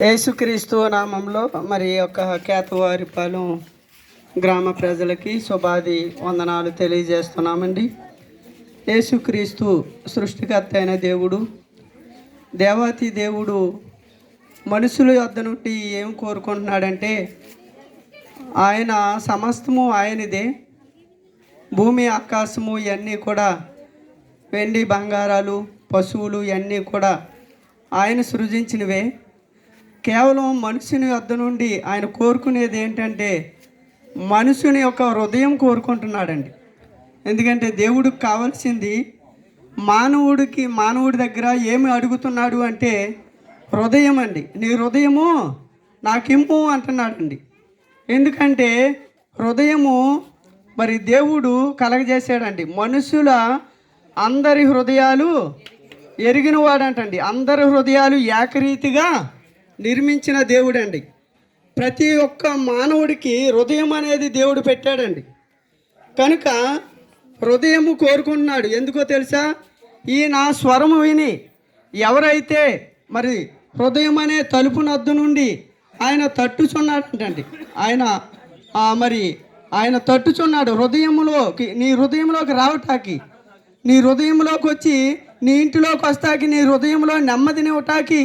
యేసుక్రీస్తు నామంలో మరి యొక్క కేతవారిపాలెం గ్రామ ప్రజలకి శుభాది వందనాలు తెలియజేస్తున్నామండి. యేసుక్రీస్తు సృష్టికర్త అయిన దేవుడు, దేవాతి దేవుడు మనుషుల యొద్ద నుండి ఏం కోరుకుంటున్నాడంటే, ఆయన సమస్తము ఆయనదే. భూమి ఆకాశము ఇవన్నీ కూడా, వెండి బంగారాలు పశువులు ఇవన్నీ కూడా ఆయన సృజించినవే. కేవలం మనుషుని వద్ద నుండి ఆయన కోరుకునేది ఏంటంటే, మనుషుని యొక్క హృదయం కోరుకుంటున్నాడండి. ఎందుకంటే దేవుడికి కావాల్సింది మానవుడి దగ్గర ఏమి అడుగుతున్నాడు అంటే హృదయం అండి. నీ హృదయము నాకిమ్ము అంటున్నాడండి. ఎందుకంటే హృదయము మరి దేవుడు కలగజేశాడండి. మనుషుల అందరి హృదయాలు ఎరిగినవాడంటండి. అందరి హృదయాలు ఏకరీతిగా నిర్మించిన దేవుడండి. ప్రతి ఒక్క మానవుడికి హృదయం అనేది దేవుడు పెట్టాడండి. కనుక హృదయము కోరుకుంటున్నాడు. ఎందుకో తెలుసా? ఈ నా స్వరము విని ఎవరైతే మరి హృదయం అనే తలుపు నద్దు నుండి ఆయన తట్టుచున్నాడంటండి. ఆయన తట్టుచున్నాడు హృదయంలోకి. నీ హృదయంలోకి రావటానికి, నీ హృదయంలోకి వచ్చి నీ ఇంటిలోకి వస్తాకి, నీ హృదయంలో నెమ్మదినివ్వటానికి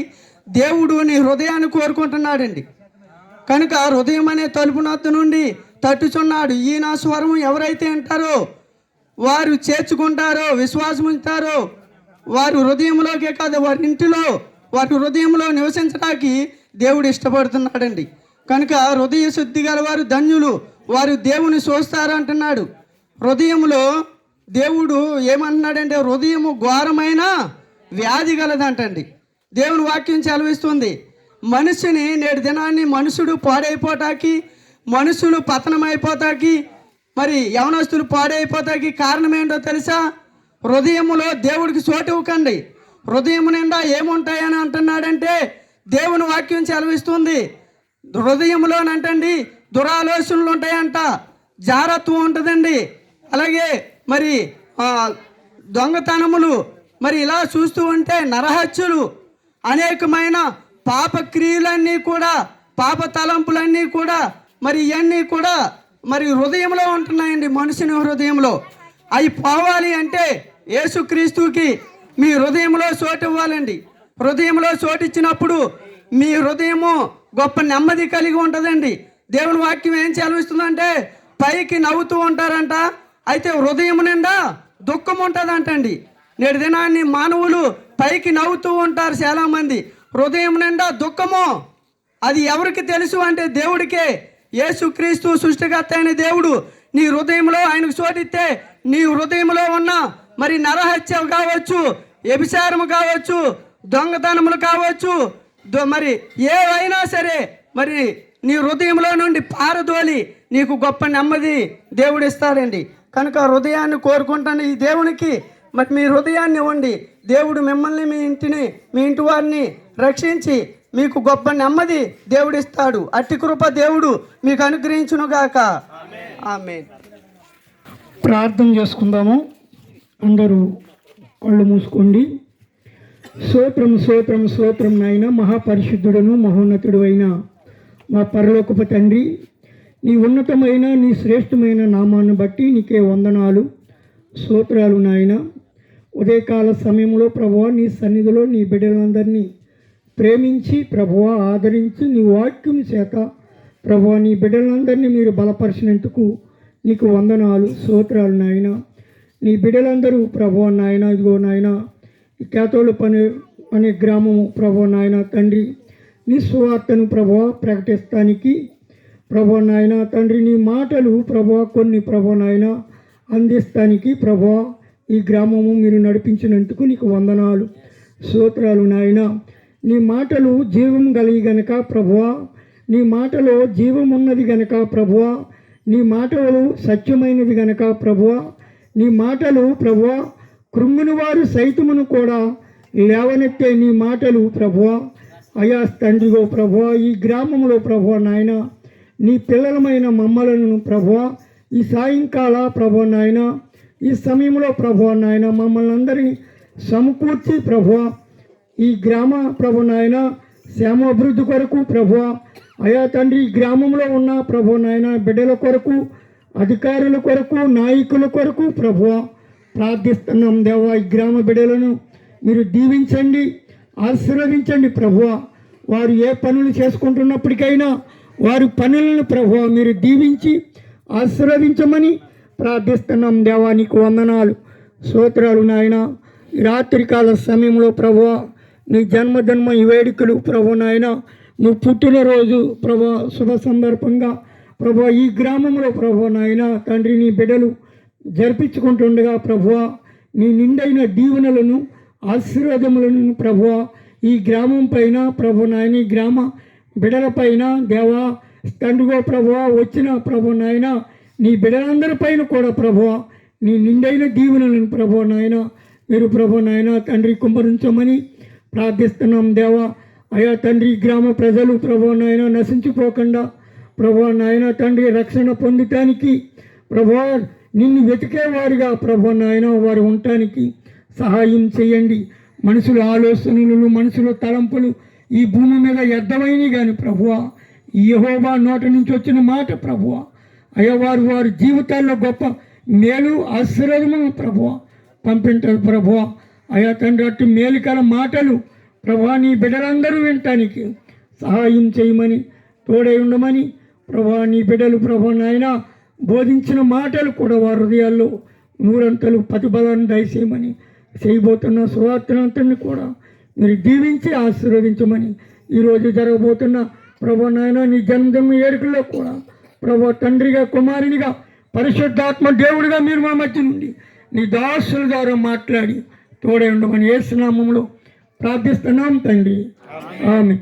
దేవుడు నీ హృదయాన్ని కోరుకుంటున్నాడండి. కనుక హృదయం అనే తలుపు నద్దు నుండి తట్టుచున్నాడు. ఈ నా స్వరం ఎవరైతే అంటారో వారు చేర్చుకుంటారో, విశ్వాసం ఉంచుతారో, వారు హృదయంలోకే కాదు వారి ఇంటిలో, వారి హృదయంలో నివసించడానికి దేవుడు ఇష్టపడుతున్నాడండి. కనుక హృదయ శుద్ధి గల వారు ధన్యులు, వారు దేవుని చూస్తారు అంటున్నాడు. హృదయంలో దేవుడు ఏమంటున్నాడంటే, హృదయము ఘోరమైన వ్యాధి గలదంటండి. దేవుని వాక్యం సెలవిస్తుంది. మనిషిని నేటి దినాన్ని మనుషుడు పాడైపోటానికి, మనుషులు పతనమైపోతాకి, మరి యవనస్తులు పాడైపోతాకి కారణం ఏంటో తెలుసా? హృదయములో దేవుడికి చోటు ఇవ్వకండి. హృదయం నిండా ఏముంటాయని అంటున్నాడంటే దేవుని వాక్యం సెలవిస్తుంది. హృదయంలోనంటండి దురాలోచనలు ఉంటాయంట, జారత్వం ఉంటుందండి, అలాగే మరి దొంగతనములు, మరి ఇలా చూస్తూ ఉంటే నరహత్యలు, అనేకమైన పాపక్రియలన్నీ కూడా, పాప తలంపులన్నీ కూడా మరి ఇవన్నీ కూడా మరి హృదయంలో ఉంటున్నాయండి. మనుషుని హృదయంలో అవి పోవాలి అంటే యేసుక్రీస్తుకి మీ హృదయంలో చోటు ఇవ్వాలండి. హృదయంలో చోటు ఇచ్చినప్పుడు మీ హృదయము గొప్ప నెమ్మది కలిగి ఉంటుందండి. దేవుని వాక్యం ఏం సెలవిస్తుందంటే, పైకి నవ్వుతూ ఉంటారంట, అయితే హృదయం నిండా దుఃఖం ఉంటుందంటండి. నేటి దినాన్ని మానవులు పైకి నవ్వుతూ ఉంటారు చాలామంది, హృదయం నిండా దుఃఖము. అది ఎవరికి తెలుసు అంటే దేవుడికే. యేసుక్రీస్తు సృష్టికర్త అయిన దేవుడు నీ హృదయంలో ఆయనకు చోటిస్తే, నీ హృదయంలో ఉన్న మరి నరహత్య కావచ్చు, వ్యభిచారము కావచ్చు, దొంగతనములు కావచ్చు, మరి ఏవైనా సరే మరి నీ హృదయంలో నుండి పారదోలి నీకు గొప్ప నెమ్మది దేవుడు ఇస్తాడండి. కనుక హృదయాన్ని కోరుకుంటాను ఈ దేవునికి. మరి మీ హృదయాన్ని ఇవ్వండి. దేవుడు మిమ్మల్ని, మీ ఇంటిని, మీ ఇంటి వారిని రక్షించి మీకు గొప్ప నెమ్మది దేవుడిస్తాడు. అట్టి కృప దేవుడు మీకు అనుగ్రహించునుగాక. ఆమేన్. ప్రార్థన చేసుకుందాము. అందరూ కళ్ళు మూసుకోండి. స్తోత్రం స్తోత్రం స్తోత్రం నాయన, మహాపరిశుద్ధుడను మహోన్నతుడు అయిన మా పరలోకపు తండ్రి, నీ ఉన్నతమైన నీ శ్రేష్టమైన నామాన్ని బట్టి నీకే వందనాలు స్తోత్రాలు నాయన. ఉదయకాల సమయంలో ప్రభువా నీ సన్నిధిలో నీ బిడ్డలందరినీ ప్రేమించి ప్రభువా ఆదరించి నీ వాక్యం చేత ప్రభువా నీ బిడ్డలందరినీ మీరు బలపరిచినందుకు నీకు వందనాలు స్తోత్రాలు నాయన. నీ బిడ్డలందరూ ప్రభువా నాయన, ఇదిగో నాయన ఈ కేతోలు అనే గ్రామము ప్రభువా నాయన తండ్రి, నీ సువార్తను ప్రభువా ప్రకటిస్తానికి ప్రభువా నాయన తండ్రి, నీ మాటలు ప్రభువా కొన్ని ప్రభువా నాయన అందిస్తానికి ప్రభువా ఈ గ్రామము మీరు నడిపించినందుకు నీకు వందనాలు స్తోత్రాలు నాయన. నీ మాటలు జీవం కలిగి గనక ప్రభువా, నీ మాటలో జీవం ఉన్నది గనక ప్రభువా, నీ మాటలు సత్యమైనది గనక ప్రభువా, నీ మాటలు ప్రభువా కృంగుని వారు సైతమును కూడా లేవనెత్తే నీ మాటలు ప్రభువా. అయా తండ్రిగో ప్రభువా, ఈ గ్రామంలో ప్రభువా నాయన నీ పిల్లలమైన మమ్మలను ప్రభువా ఈ సాయంకాల ప్రభువా నాయన, ఈ సమయంలో ప్రభువా నాయన మమ్మల్ని అందరినీ సమకూర్చి ప్రభువా ఈ గ్రామ ప్రభువా నాయన శ్యామ అభివృద్ధి కొరకు ప్రభువా అయా తండ్రి ఈ గ్రామంలో ఉన్న ప్రభు నాయన బిడ్డల కొరకు అధికారుల కొరకు నాయకుల కొరకు ప్రభువా ప్రార్థిస్తున్నాం దేవా. ఈ గ్రామ బిడ్డలను మీరు దీవించండి, ఆశీర్వదించండి ప్రభువా. వారు ఏ పనులు చేసుకుంటున్నప్పటికైనా వారి పనులను ప్రభువా మీరు దీవించి ఆశీర్వదించమని ప్రార్థిస్తున్నాం దేవా. నీకు వందనాలు, స్తోత్రాలు నాయన. ఈ రాత్రికాల సమయంలో ప్రభువా నీ జన్మదిన ఈ వేడుకలు ప్రభు నాయన, నువ్వు పుట్టినరోజు ప్రభు శుభ సందర్భంగా ప్రభు ఈ గ్రామంలో ప్రభు నాయన తండ్రి నీ బిడ్డలు జరిపించుకుంటుండగా ప్రభువా నీ నిండైన దీవెనలను ఆశీర్వాదములను ప్రభువా ఈ గ్రామం పైన ప్రభు నాయన ఈ గ్రామ బిడల పైన దేవా తండ్రిగో ప్రభువా వచ్చిన ప్రభు నాయన నీ బిడలందరి పైన కూడా ప్రభువా నీ నిండైన దీవెనలను ప్రభు నాయన మీరు ప్రభు నాయన తండ్రి కుమ్మరించమని ప్రార్థిస్తున్నాం దేవా. అయా తండ్రి గ్రామ ప్రజలు ప్రభు నాయన నశించిపోకుండా ప్రభు నాయన తండ్రి రక్షణ పొందటానికి ప్రభు నిన్ను వెతికేవారుగా ప్రభు నాయన వారు ఉండటానికి సహాయం చేయండి. మనుషుల ఆలోచనలు మనుషుల తలంపులు ఈ భూమి మీద వ్యర్థమైనవి కానీ ప్రభువా యెహోవా నోట నుంచి వచ్చిన మాట ప్రభువా అయ్యా వారి జీవితాల్లో గొప్ప మేలు ఆశీర్వాదము ప్రభువా పంపింటారు ప్రభువా. అయా తండ్రి అటు మేలుకల మాటలు ప్రభువా నీ బిడ్డలందరూ వినటానికి సహాయం చేయమని తోడై ఉండమని ప్రభువా నీ బిడ్డలు ప్రభువా నాయన బోధించిన మాటలు కూడా వారి హృదయాల్లో నూరంతలు ప్రతిఫలాన్ని దయచేయమని చేయబోతున్న సువార్తనంతని కూడా మీరు దీవించి ఆశీర్వదించమని ఈరోజు జరగబోతున్న ప్రభువా నాయన నీ జన్మదిన వేడుకల్లో కూడా ప్రభువా తండ్రిగా కుమారునిగా పరిశుద్ధాత్మ దేవుడిగా మీరు మా మధ్య నుండి నీ దాసుల ద్వారా మాట్లాడి తోడై ఉండమని యేసు నామములో ప్రార్థిస్తున్నాం తండ్రి, ఆమేన్.